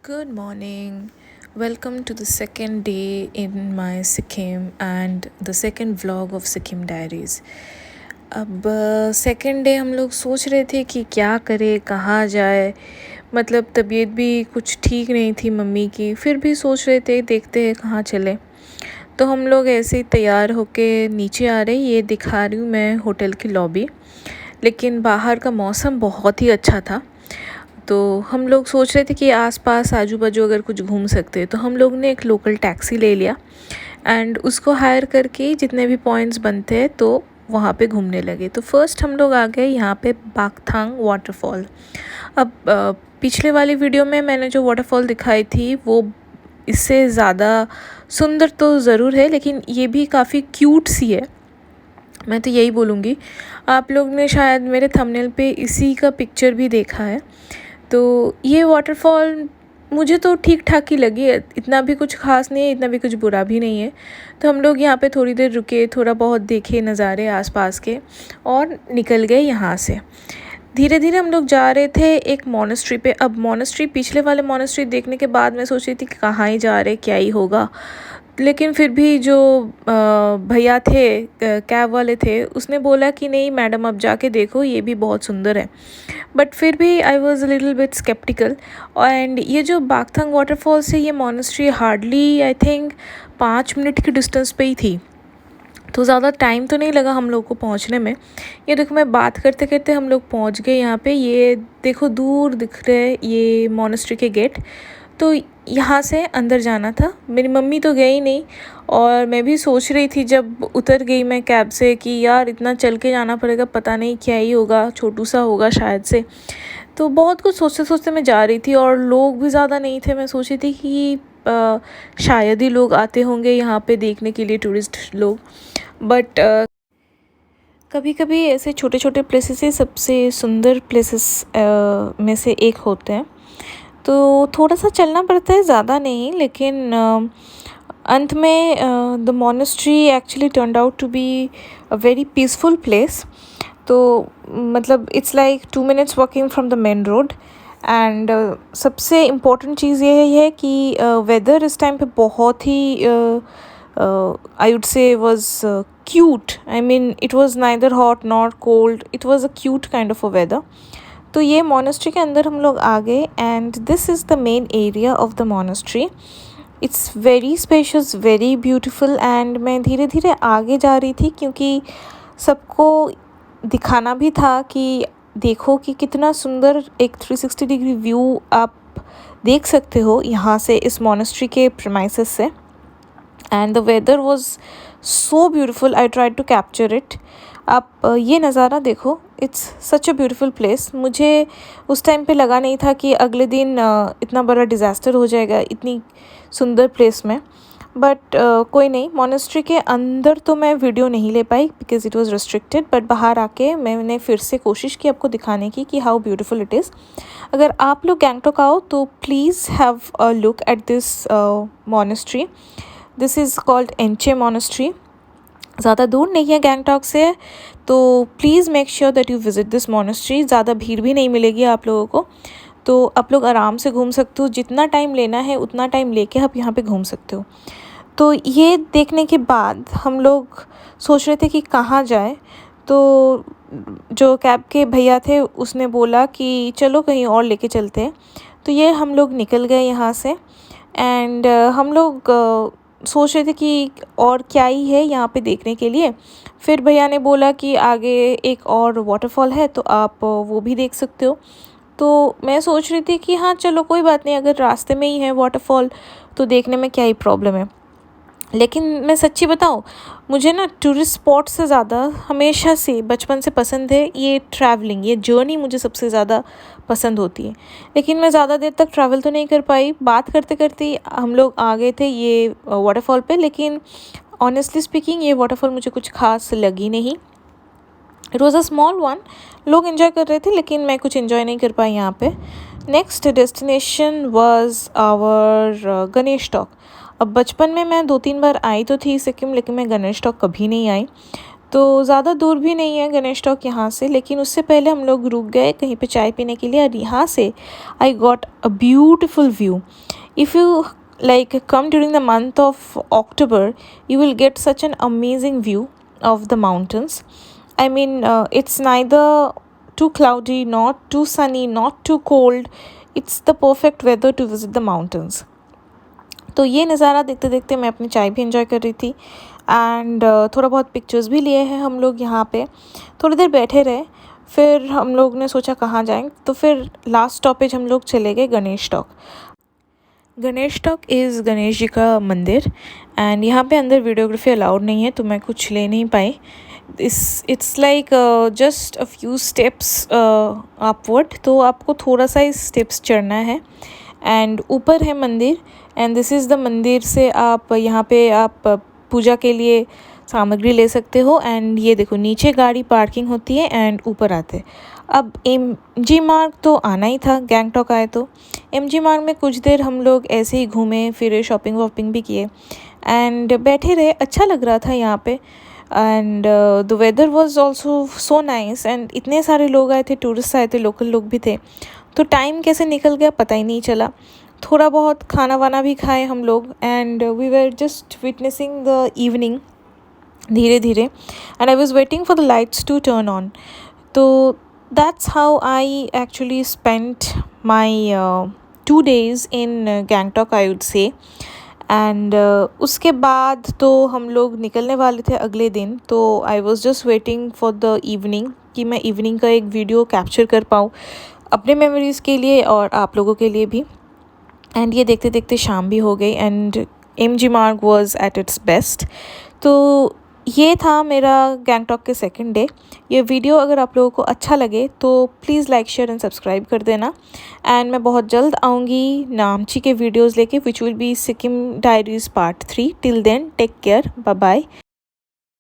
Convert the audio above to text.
Good morning. Welcome to the second day in my Sikkim and the second vlog of Sikkim Diaries. अब second day हम लोग सोच रहे थे कि क्या करें, कहाँ जाए। मतलब तबीयत भी कुछ ठीक नहीं थी मम्मी की, फिर भी सोच रहे थे देखते हैं कहाँ चले। तो हम लोग ऐसे ही तैयार होके नीचे आ रहे, ये दिखा रही हूँ मैं होटल की लॉबी। लेकिन बाहर का मौसम बहुत ही अच्छा था, तो हम लोग सोच रहे थे कि आसपास आजू बाजू अगर कुछ घूम सकते हैं। तो हम लोग ने एक लोकल टैक्सी ले लिया एंड उसको हायर करके जितने भी पॉइंट्स बनते हैं तो वहाँ पे घूमने लगे। तो फर्स्ट हम लोग आ गए यहाँ पे बागथांग वाटरफॉल। अब पिछले वाली वीडियो में मैंने जो वाटरफॉल दिखाई थी वो इससे ज़्यादा सुंदर तो ज़रूर है, लेकिन ये भी काफ़ी क्यूट सी है, मैं तो यही बोलूँगी। आप लोग ने शायद मेरे थंबनेल पे इसी का पिक्चर भी देखा है। तो ये वाटरफॉल मुझे तो ठीक ठाक ही लगी, इतना भी कुछ ख़ास नहीं है, इतना भी कुछ बुरा भी नहीं है। तो हम लोग यहाँ पे थोड़ी देर रुके, थोड़ा बहुत देखे नज़ारे आसपास के और निकल गए यहाँ से। धीरे धीरे हम लोग जा रहे थे एक मोनेस्ट्री पे। अब मोनेस्ट्री, पिछले वाले मोनेस्ट्री देखने के बाद मैं सोच रही थी कि कहाँ ही जा रहे, क्या ही होगा। लेकिन फिर भी जो भैया थे, कैब वाले थे, उसने बोला कि नहीं मैडम अब जाके देखो, ये भी बहुत सुंदर है। बट फिर भी I was a little bit skeptical. And ये जो बागथंग वाटरफॉल से ये monastery hardly I think 5 minute की डिस्टेंस पे ही थी, तो ज़्यादा टाइम तो नहीं लगा हम लोग को पहुंचने में। ये देखो मैं बात करते करते हम लोग पहुंच गए यहाँ पे। ये देखो दूर दिख रहे हैं ये मोनेस्ट्री के गेट। तो यहाँ से अंदर जाना था। मेरी मम्मी तो गई नहीं और मैं भी सोच रही थी जब उतर गई मैं कैब से कि यार इतना चल के जाना पड़ेगा, पता नहीं क्या ही होगा, छोटू सा होगा शायद से। तो बहुत कुछ सोचते सोचते मैं जा रही थी और लोग भी ज़्यादा नहीं थे। मैं सोची थी कि शायद ही लोग आते होंगे यहाँ पे देखने के लिए, टूरिस्ट लोग। बट कभी कभी ऐसे छोटे छोटे प्लेसेस ही सबसे सुंदर प्लेसेस में से एक होते हैं। तो थोड़ा सा चलना पड़ता है, ज़्यादा नहीं, लेकिन अंत में the monastery actually turned out to be a very peaceful place. तो मतलब it's like 2 minutes walking from the main road. And सबसे इम्पोर्टेंट चीज़ ये है कि वेदर इस टाइम पे बहुत ही I would say was cute. I mean, it was neither hot nor cold. It was a cute kind of a weather. तो ये मोनेस्ट्री के अंदर हम लोग आ गए and this is the main area of the monastery. It's very spacious, very beautiful. And मैं धीरे धीरे आगे जा रही थी क्योंकि सबको दिखाना भी था कि देखो कि कितना सुंदर एक 360 डिग्री व्यू आप देख सकते हो यहाँ से, इस मोनेस्ट्री के प्रीमाइसेस से। And the weather was so beautiful, I tried to capture it. आप ये नज़ारा देखो, it's such a beautiful place. मुझे उस टाइम पे लगा नहीं था कि अगले दिन इतना बड़ा डिज़ास्टर हो जाएगा इतनी सुंदर प्लेस में। बट कोई नहीं, मोनेस्ट्री के अंदर तो मैं वीडियो नहीं ले पाई because it was restricted. But बाहर आके मैंने फिर से कोशिश की आपको दिखाने की कि हाउ ब्यूटीफुल इट इज़। अगर आप लोग गैंगटॉक आओ तो please have a look at this monastery. This is called Enchey monastery. ज़्यादा दूर नहीं है गैंगटॉक से, तो please make sure that you visit this monastery. ज़्यादा भीड़ भी नहीं मिलेगी आप लोगों को, तो आप लोग आराम से घूम सकते हो। जितना टाइम लेना है उतना टाइम लेके आप यहाँ पे घूम सकते हो। तो ये देखने के बाद हम लोग सोच रहे थे कि कहाँ जाए। तो जो कैब के भैया थे उसने बोला कि चलो कहीं और लेके चलते हैं। तो ये हम लोग निकल गए यहाँ से। एंड हम लोग सोच रहे थे कि और क्या ही है यहाँ पे देखने के लिए। फिर भैया ने बोला कि आगे एक और वाटरफॉल है तो आप वो भी देख सकते हो। तो मैं सोच रही थी कि हाँ चलो कोई बात नहीं, अगर रास्ते में ही है वाटरफॉल तो देखने में क्या ही प्रॉब्लम है। लेकिन मैं सच्ची बताऊँ, मुझे ना टूरिस्ट स्पॉट से ज़्यादा हमेशा से बचपन से पसंद है ये ट्रैवलिंग, ये जर्नी मुझे सबसे ज़्यादा पसंद होती है। लेकिन मैं ज़्यादा देर तक ट्रैवल तो नहीं कर पाई। बात करते करते हम लोग आ गए थे ये वाटरफॉल पे, लेकिन ऑनेस्टली स्पीकिंग ये वाटरफॉल मुझे कुछ खास लगी नहीं। It was a small one. लोग इन्जॉय कर रहे थे लेकिन मैं कुछ इन्जॉय नहीं कर पाई यहाँ पे। Next destination was our Ganesh Tok. अब बचपन में मैं 2-3 बार आई तो थी सिक्किम, लेकिन मैं गणेश टॉक कभी नहीं आई। तो ज़्यादा दूर भी नहीं है गणेश टॉक यहाँ से, लेकिन उससे पहले हम लोग रुक गए कहीं पे चाय पीने के लिए, और यहाँ से I got a beautiful view. If you like come during the month of October, you will get such an amazing view of the mountains. I mean, it's neither too cloudy, not too sunny, not too cold. It's the perfect weather to visit the mountains. तो ये नज़ारा देखते देखते मैं अपनी चाय भी enjoy कर रही थी, एंड थोड़ा बहुत पिक्चर्स भी लिए हैं हम लोग यहाँ पे. थोड़ी देर बैठे रहे, फिर हम लोग ने सोचा कहाँ जाएं, तो फिर लास्ट स्टॉपेज हम लोग चले गए गणेश टॉक इज़ गणेश जी का मंदिर, एंड यहाँ पे अंदर वीडियोग्राफी अलाउड नहीं है, तो मैं कुछ ले नहीं पाई. It's like just a few steps upward, तो आपको थोड़ा सा ही स्टेप्स चढ़ना है, एंड ऊपर है मंदिर. एंड दिस इज़ द मंदिर से आप यहाँ पे आप पूजा के लिए सामग्री ले सकते हो. एंड ये देखो नीचे गाड़ी पार्किंग होती है एंड ऊपर आते. अब MG मार्ग तो आना ही था, गैंगटॉक आए तो. MG मार्ग में कुछ देर हम लोग ऐसे ही घूमे फिरे, शॉपिंग वॉपिंग भी किए, एंड बैठे रहे. अच्छा लग रहा था यहाँ पे, and the weather was also so nice. And इतने सारे लोग आए थे, टूरिस्ट आए थे, लोकल लोग भी थे, तो टाइम कैसे निकल गया पता ही नहीं चला. थोड़ा बहुत खाना वाना भी खाए हम लोग, and we were just witnessing the evening धीरे धीरे, and I was waiting for the lights to turn on. तो that's how I actually spent my 2 days in Gangtok, I would say. And उसके बाद तो हम लोग निकलने वाले थे अगले दिन, तो I was just waiting for the evening कि मैं इवनिंग का एक वीडियो कैप्चर कर पाऊँ अपने मेमोरीज़ के लिए और आप लोगों के लिए भी. एंड ये देखते देखते शाम भी हो गई, एंड MG मार्ग वॉज एट इट्स बेस्ट. तो ये था मेरा गैंगटॉक के सेकंड डे. ये वीडियो अगर आप लोगों को अच्छा लगे तो please like share and subscribe कर देना. एंड मैं बहुत जल्द आऊँगी नामची के वीडियोज़ लेके, which will be Sikkim diaries part 3. Till then take care, bye bye.